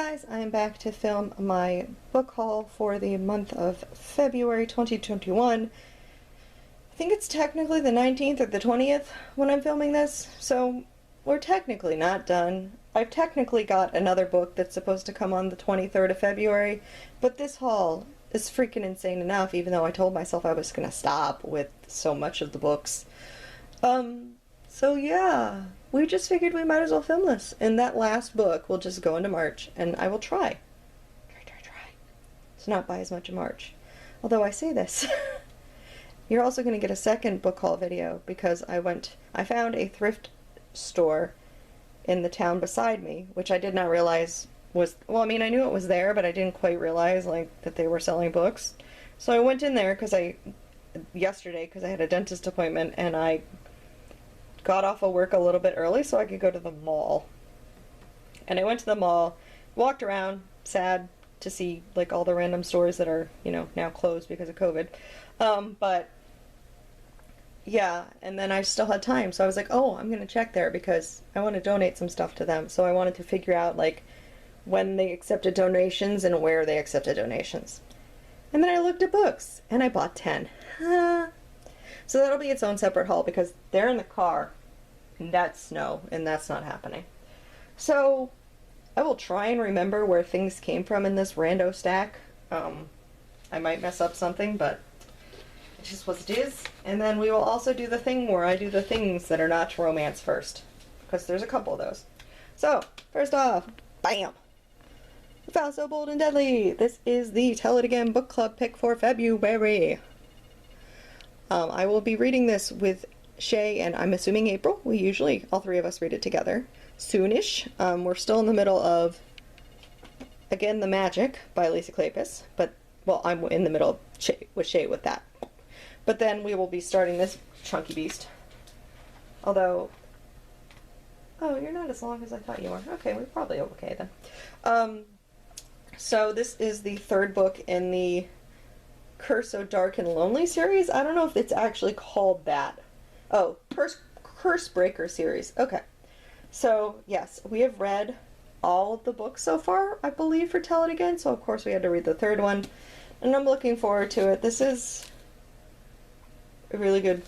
guys, I am back to film my book haul for the month of February 2021. I think it's technically the 19th or the 20th when I'm filming this, so we're technically not done. I've technically got another book that's supposed to come on the 23rd of February, but this haul is freaking insane enough, even though I told myself I was gonna stop with so much of the books. So yeah, we just figured we might as well film this, and that last book will just go into March, and I will try to not buy as much in March. Although I say this, you're also going to get a second book haul video because I found a thrift store in the town beside me, which I did not realize was, well, I mean, I knew it was there, but I didn't quite realize, like, that they were selling books. So I went in there yesterday because I had a dentist appointment, and I got off of work a little bit early so I could go to the mall. And I went to the mall, walked around, sad to see like all the random stores that are, you know, now closed because of COVID. But yeah, and then I still had time, so I was like, oh, I'm gonna check there because I want to donate some stuff to them. So I wanted to figure out like when they accepted donations and where they accepted donations. And then I looked at books and I bought 10. So that'll be its own separate haul because they're in the car and that's snow and that's not happening. So I will try and remember where things came from in this rando stack. I might mess up something, but it's just what it is. And then we will also do the thing where I do the things that are not romance first, because there's a couple of those. So first off, bam! We found So Bold and Deadly. This is the Tell It Again book club pick for February. I will be reading this with Shay and I'm assuming April. We usually, all three of us, read it together soonish. We're still in the middle of, again, The Magic by Lisa Kleypas, but, well, I'm in the middle with Shay with that. But then we will be starting this chunky beast. Although, oh, you're not as long as I thought you were. Okay, we're probably okay then. So this is the third book in the Curse So Dark and Lonely series. I don't know if it's actually called that. Oh, Curse Breaker series. Okay. So, yes, we have read all of the books so far, I believe, for Tell It Again. So, of course, we had to read the third one. And I'm looking forward to it. This is a really good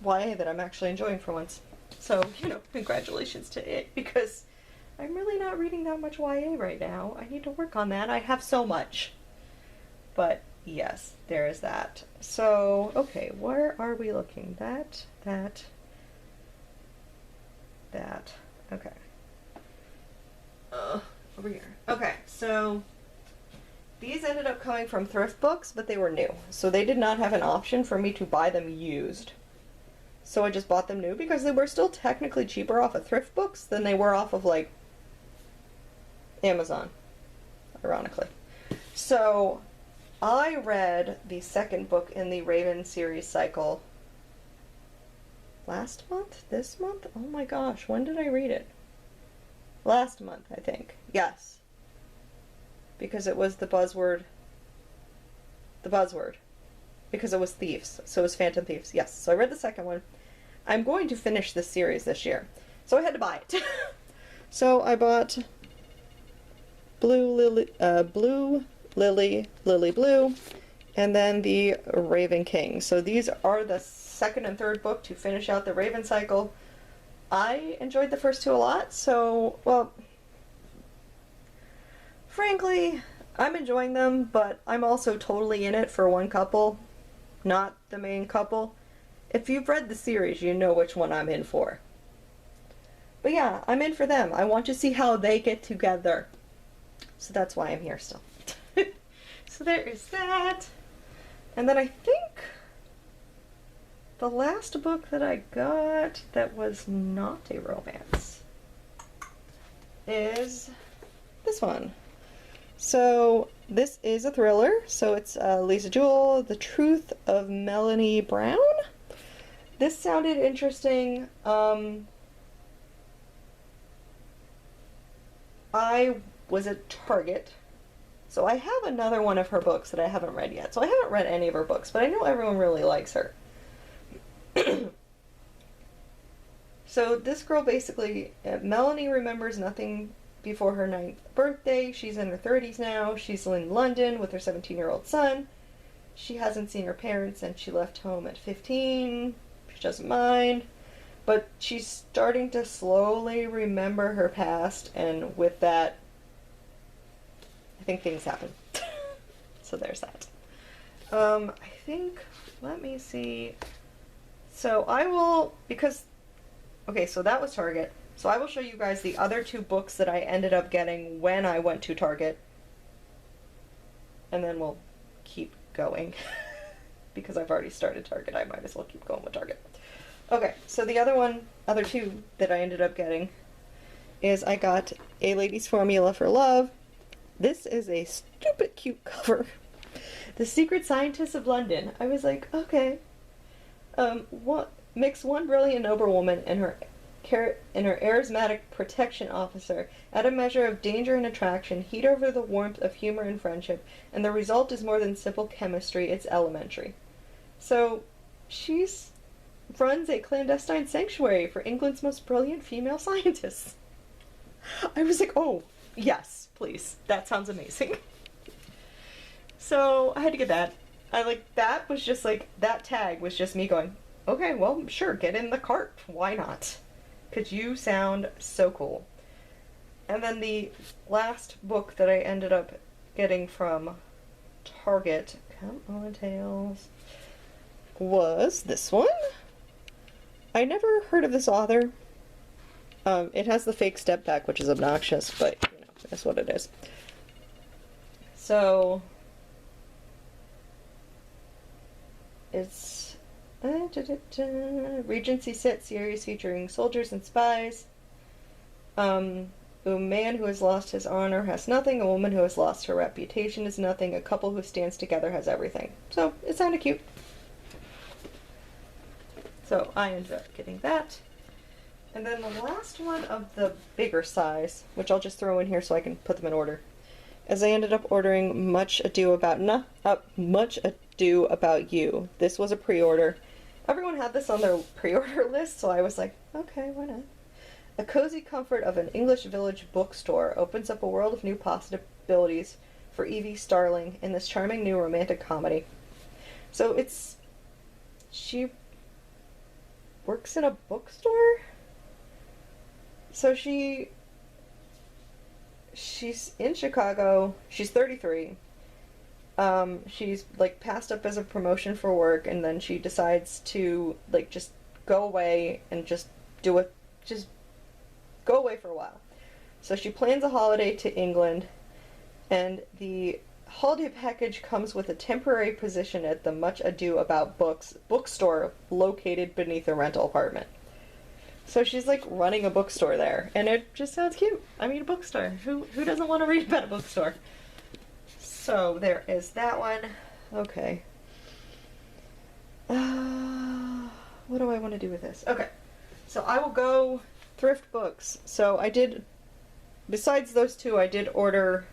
YA that I'm actually enjoying for once. So, you know, congratulations to it, because I'm really not reading that much YA right now. I need to work on that. I have so much. But yes, there is that. So, okay, where are we looking? That. Okay. Over here. Okay, so these ended up coming from thrift books, but they were new. So they did not have an option for me to buy them used. So I just bought them new because they were still technically cheaper off of thrift books than they were off of, like, Amazon, ironically. So I read the second book in the Raven series cycle last month? This month? Oh my gosh, when did I read it? Last month, I think. Yes. Because it was the buzzword. Because it was thieves. So it was Phantom Thieves. Yes. So I read the second one. I'm going to finish this series this year. So I had to buy it. So I bought Blue Lily, Blue, and then the Raven King. So these are the second and third book to finish out the Raven cycle. I enjoyed the first two a lot, so, well, frankly, I'm enjoying them, but I'm also totally in it for one couple, not the main couple. If you've read the series, you know which one I'm in for. But yeah, I'm in for them. I want to see how they get together. So that's why I'm here still. So there is that. And then I think the last book that I got that was not a romance is this one. So this is a thriller. So it's Lisa Jewell, The Truth of Melanie Brown. This sounded interesting. I was at Target. So I have another one of her books that I haven't read yet. So I haven't read any of her books, but I know everyone really likes her. So this girl basically, Melanie remembers nothing before her 9th birthday. She's in her 30s now. She's in London with her 17-year-old son. She hasn't seen her parents since she left home at 15. She doesn't mind. But she's starting to slowly remember her past, and with that, I think things happen. So there's that. I think, let me see. So I will, because, okay, so that was Target. So I will show you guys the other 2 books that I ended up getting when I went to Target. And then we'll keep going. Because I've already started Target, I might as well keep going with Target. Okay, so the other 2 that I ended up getting is I got A Lady's Formula for Love. This is a stupid cute cover. The Secret Scientists of London. I was like, okay. Mix one brilliant noblewoman and her charismatic protection officer, add a measure of danger and attraction, heat over the warmth of humor and friendship, and the result is more than simple chemistry, it's elementary. So, she's runs a clandestine sanctuary for England's most brilliant female scientists. I was like, oh, yes, please. That sounds amazing. So, I had to get that. That was just that tag was just me going, okay, well, sure, get in the cart. Why not? Because you sound so cool. And then the last book that I ended up getting from Target, come on, Tails, was this one. I never heard of this author. It has the fake step back, which is obnoxious, but, that's what it is. So, it's Regency set series featuring soldiers and spies. A man who has lost his honor has nothing. A woman who has lost her reputation is nothing. A couple who stands together has everything. So, it sounded cute. So, I ended up getting that. And then the last one of the bigger size, which I'll just throw in here so I can put them in order, is I ended up ordering Much Ado About You. This was a pre-order. Everyone had this on their pre-order list, so I was like, okay, why not? The cozy comfort of an English village bookstore opens up a world of new possibilities for Evie Starling in this charming new romantic comedy. So she works in a bookstore? So she's in Chicago. She's 33. She's passed up as a promotion for work, and then she decides to just go away and just go away for a while. So she plans a holiday to England, and the holiday package comes with a temporary position at the Much Ado About Books bookstore located beneath a rental apartment. So she's running a bookstore there, and it just sounds cute. I mean, a bookstore. Who doesn't want to read about a bookstore? So there is that one. Okay. What do I want to do with this? Okay. So I will go thrift books. So I did, besides those 2, I did order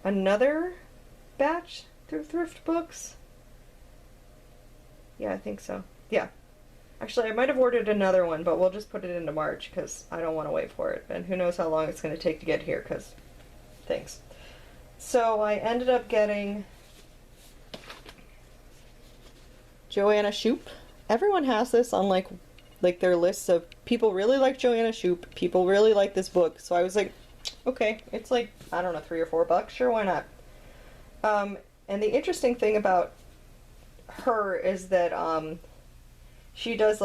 another batch through thrift books. Yeah, I think so. Yeah. Actually, I might have ordered another one, but we'll just put it into March because I don't want to wait for it. And who knows how long it's going to take to get here because things. So I ended up getting Joanna Shupe. Everyone has this on their lists of people really like Joanna Shupe, people really like this book. So I was like, okay, it's I don't know, $3 or $4. Sure, why not? And the interesting thing about her is that she does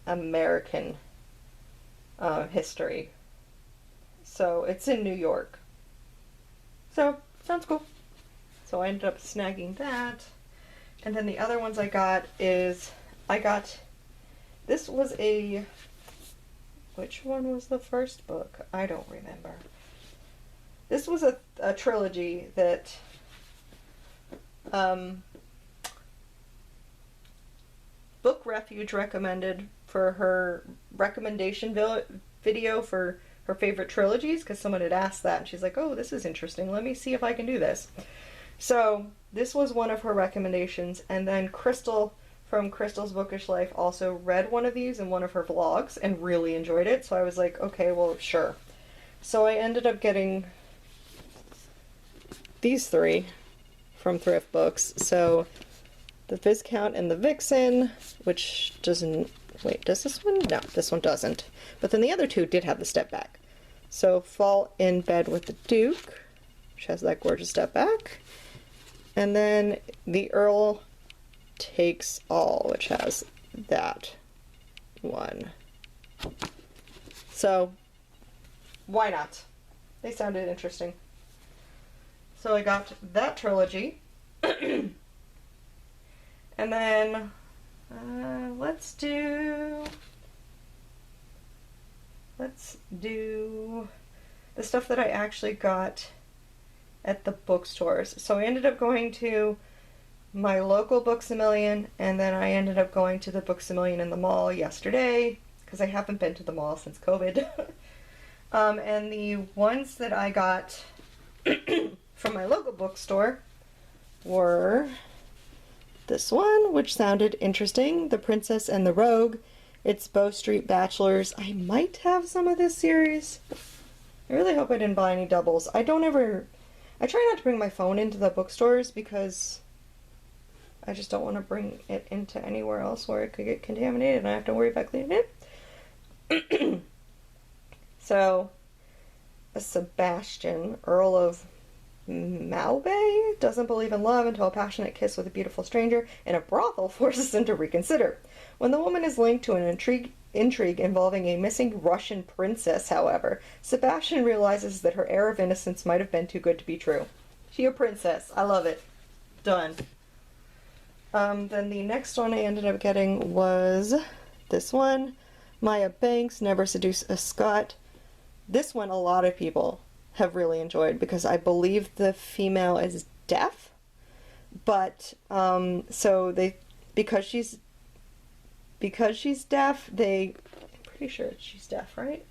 American history. So it's in New York. So, sounds cool. So I ended up snagging that. And then the other ones I got is, this was which one was the first book? I don't remember. This was a trilogy that, Book Refuge recommended for her recommendation video for her favorite trilogies, because someone had asked that, and she's like, oh, this is interesting, let me see if I can do this. So, this was one of her recommendations, and then Crystal from Crystal's Bookish Life also read one of these in one of her vlogs and really enjoyed it, so I was like, okay, well, sure. So I ended up getting these three from Thrift Books. So the Viscount and the Vixen, which doesn't... Wait, does this one? No, this one doesn't. But then the other two did have the step back. So Fall in Bed with the Duke, which has that gorgeous step back. And then the Earl Takes All, which has that one. So, why not? They sounded interesting. So I got that trilogy. And then, let's do the stuff that I actually got at the bookstores. So I ended up going to my local Books-A-Million, and then I ended up going to the Books-A-Million in the mall yesterday, because I haven't been to the mall since COVID. And the ones that I got from my local bookstore were this one, which sounded interesting, The Princess and the Rogue. It's Bow Street Bachelors. I might have some of this series. I really hope I didn't buy any doubles. I try not to bring my phone into the bookstores because I just don't want to bring it into anywhere else where it could get contaminated and I have to worry about cleaning it. So, a Sebastian, Earl of Maubay, doesn't believe in love until a passionate kiss with a beautiful stranger in a brothel forces him to reconsider. When the woman is linked to an intrigue involving a missing Russian princess, however, Sebastian realizes that her air of innocence might have been too good to be true. She a princess. I love it. Done. Then the next one I ended up getting was this one, Maya Banks, Never Seduce a Scot. This one a lot of people have really enjoyed because I believe the female is deaf, but so they because she's deaf, I'm pretty sure she's deaf, right?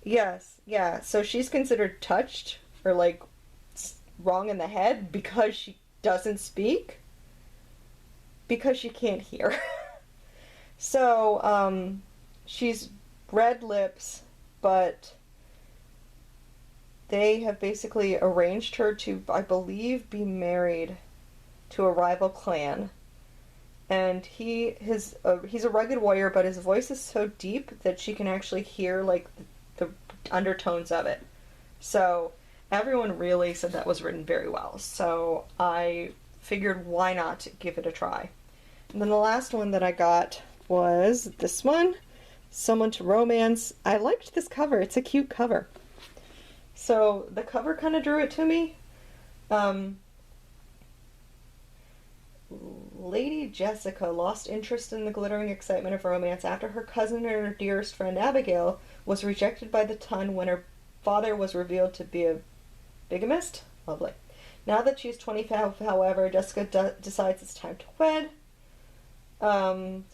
Yes, yeah. So she's considered touched or like wrong in the head because she doesn't speak, because she can't hear. So she's red lips, but they have basically arranged her to, I believe, be married to a rival clan. And he's a rugged warrior, but his voice is so deep that she can actually hear like the undertones of it. So everyone really said that was written very well. So I figured, why not give it a try? And then the last one that I got was this one, Someone to Romance. I liked this cover. It's a cute cover. So the cover kind of drew it to me. Lady Jessica lost interest in the glittering excitement of romance after her cousin and her dearest friend Abigail was rejected by the ton when her father was revealed to be a bigamist. Lovely. Now that she's 25, however, Jessica decides it's time to wed. And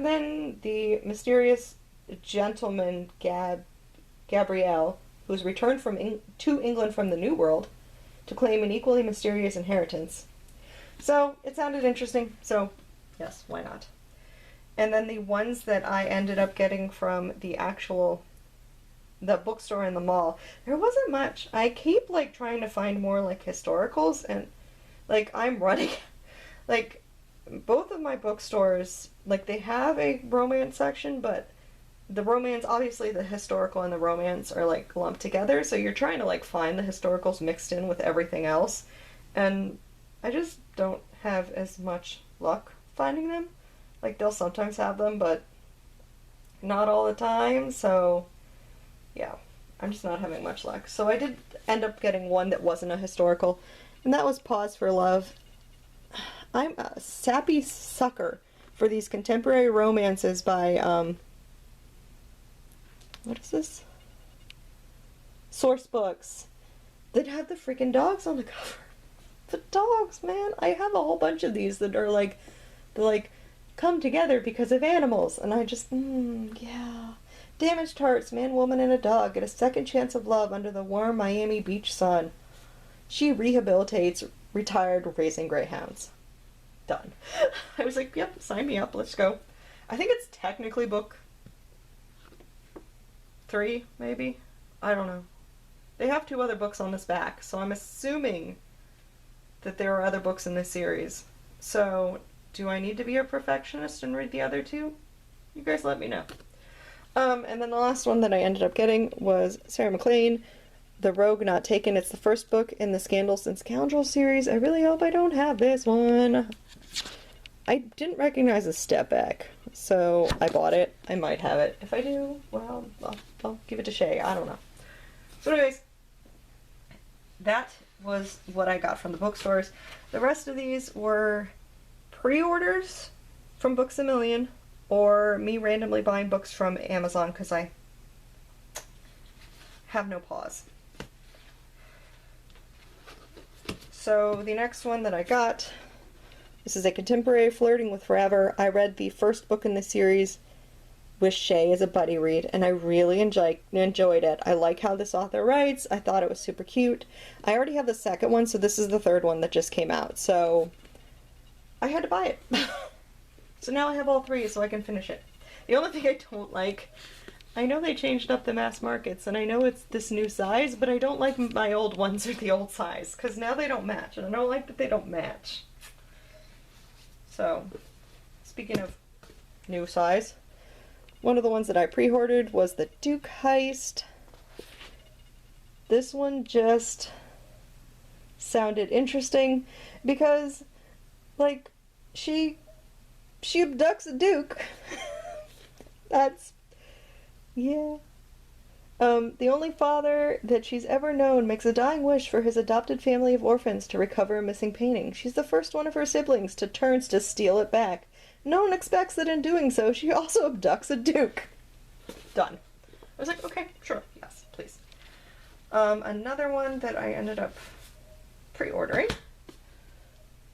then the mysterious gentleman Gabrielle, who's returned to England from the New World to claim an equally mysterious inheritance. So it sounded interesting, so yes, why not? And then the ones that I ended up getting from the bookstore in the mall, there wasn't much. I keep like trying to find more like historicals, and like I'm running like both of my bookstores, like they have a romance section, but the romance, obviously the historical and the romance are like lumped together, so you're trying to like find the historicals mixed in with everything else, and I just don't have as much luck finding them. Like they'll sometimes have them, but not all the time, so yeah, I'm just not having much luck. So I did end up getting one that wasn't a historical, and that was Pause for Love. I'm a sappy sucker for these contemporary romances by, what is this? Source Books. That have the freaking dogs on the cover. The dogs, man. I have a whole bunch of these that are they're like, come together because of animals. And I just, yeah. Damaged hearts, man, woman, and a dog get a second chance of love under the warm Miami Beach sun. She rehabilitates retired racing greyhounds. Done. I was like, yep, sign me up, let's go. I think it's technically book 3, maybe? I don't know. They have 2 other books on this back, so I'm assuming that there are other books in this series. So, do I need to be a perfectionist and read the other 2? You guys let me know. And then the last one that I ended up getting was Sarah McLean, The Rogue Not Taken. It's the first book in the Scandals and Scoundrels series. I really hope I don't have this one. I didn't recognize the step back, so I bought it. I might have it. If I do, well, I'll give it to Shay. I don't know. So anyways, that was what I got from the bookstores. The rest of these were pre-orders from Books A Million or me randomly buying books from Amazon because I have no pause. So the next one that I got, this is a contemporary Flirting with Forever. I read the first book in the series with Shay as a buddy read, and I really enjoyed it. I like how this author writes. I thought it was super cute. I already have the second one, so this is the third one that just came out. So I had to buy it. So now I have all 3 so I can finish it. The only thing I don't like, I know they changed up the mass markets, and I know it's this new size, but I don't like my old ones or the old size, because now they don't match, and I don't like that they don't match. So, speaking of new size, one of the ones that I pre-ordered was the Duke Heist. This one just sounded interesting because, like, she abducts a duke. That's, yeah. The only father that she's ever known makes a dying wish for his adopted family of orphans to recover a missing painting. She's the first one of her siblings to turns to steal it back. No one expects that in doing so, she also abducts a duke. Done. I was like, okay, sure, yes, please. Another one that I ended up pre-ordering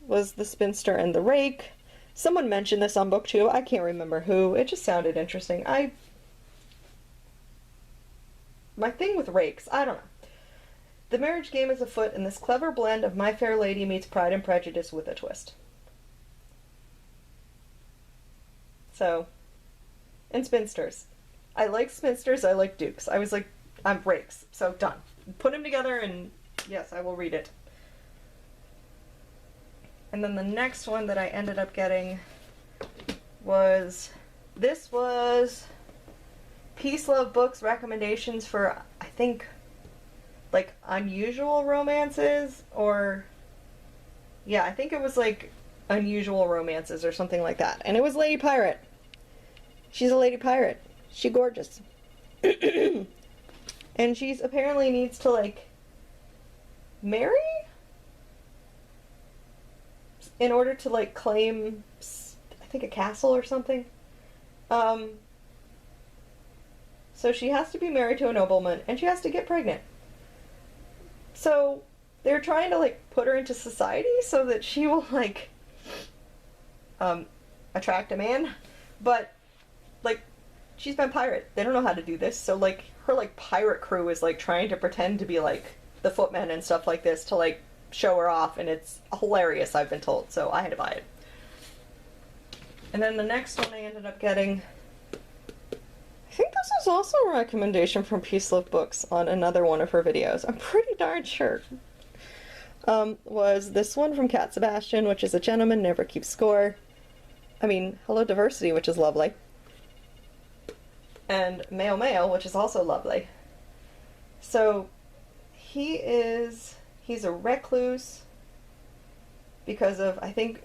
was The Spinster and the Rake. Someone mentioned this on BookTube. I can't remember who. It just sounded interesting. My thing with rakes, I don't know. The marriage game is afoot in this clever blend of My Fair Lady meets Pride and Prejudice with a twist. So, and spinsters. I like spinsters, I like dukes. I was like, I'm rakes. So done. Put them together and yes, I will read it. And then the next one that I ended up getting was, this was Peace Love Books recommendations for, I think, like, unusual romances, or, yeah, I think it was, like, unusual romances or something like that. And it was Lady Pirate. She's a lady pirate. She's gorgeous. And she's apparently needs to, like, marry? In order to, like, claim, I think, a castle or something. So she has to be married to a nobleman, and she has to get pregnant. So they're trying to, like, put her into society so that she will, like, attract a man. But, like, she's been pirate. They don't know how to do this. So, like, her, like, pirate crew is, like, trying to pretend to be, like, the footmen and stuff like this to, like, show her off, and it's hilarious, I've been told, so I had to buy it. And then the next one I ended up getting, I think this was also a recommendation from Peace Love Books on another one of her videos, I'm pretty darn sure, was this one from Cat Sebastian, which is A Gentleman Never Keeps Score. I mean, Hello Diversity, which is lovely. And Male Male, which is also lovely. So, he's a recluse because of, I think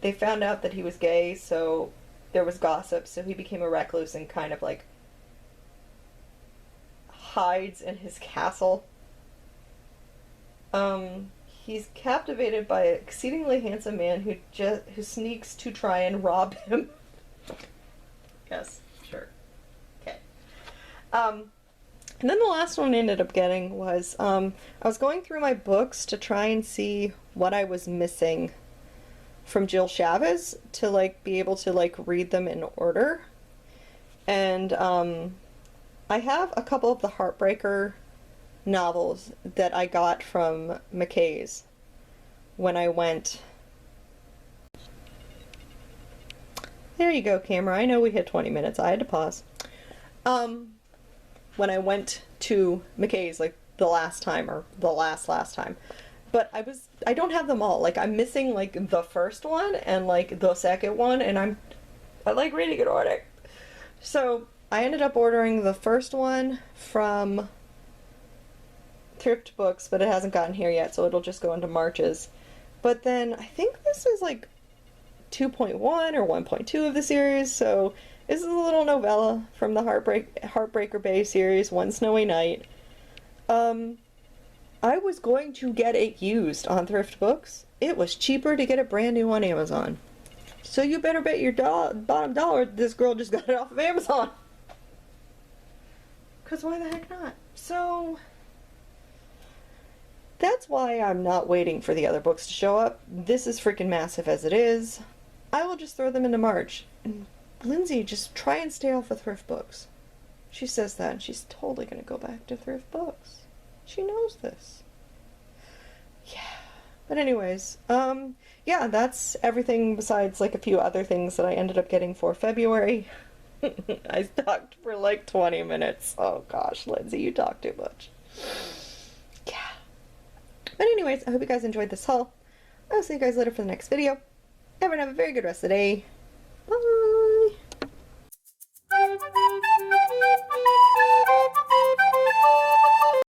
they found out that he was gay, so there was gossip, so he became a recluse and kind of, like, hides in his castle. He's captivated by an exceedingly handsome man who sneaks to try and rob him. Yes, sure. Okay. And then the last one I ended up getting was, I was going through my books to try and see what I was missing from Jill Chavez to, like, be able to, like, read them in order. And I have a couple of the Heartbreaker novels that I got from McKay's when I went. There you go, camera. I know we hit 20 minutes. I had to pause. When I went to McKay's, like, the last time, or the last time. But I don't have them all. Like, I'm missing, like, the first one and, like, the second one, and I like reading in order. So, I ended up ordering the first one from Thrift Books, but it hasn't gotten here yet, so it'll just go into March's. But then, I think this is, like, 2.1 or 1.2 of the series, so this is a little novella from the Heartbreaker Bay series, One Snowy Night. I was going to get it used on Thrift Books. It was cheaper to get it brand new on Amazon. So you better bet your bottom dollar this girl just got it off of Amazon. Because why the heck not? So that's why I'm not waiting for the other books to show up. This is freaking massive as it is. I will just throw them into March. And Lindsay, just try and stay off of Thrift Books. She says that, and she's totally going to go back to Thrift Books. She knows this. Yeah. But anyways, yeah, that's everything besides, like, a few other things that I ended up getting for February. I talked for, like, 20 minutes. Oh, gosh, Lindsay, you talk too much. Yeah. But anyways, I hope you guys enjoyed this haul. I'll see you guys later for the next video. Everyone have a very good rest of the day. Bye!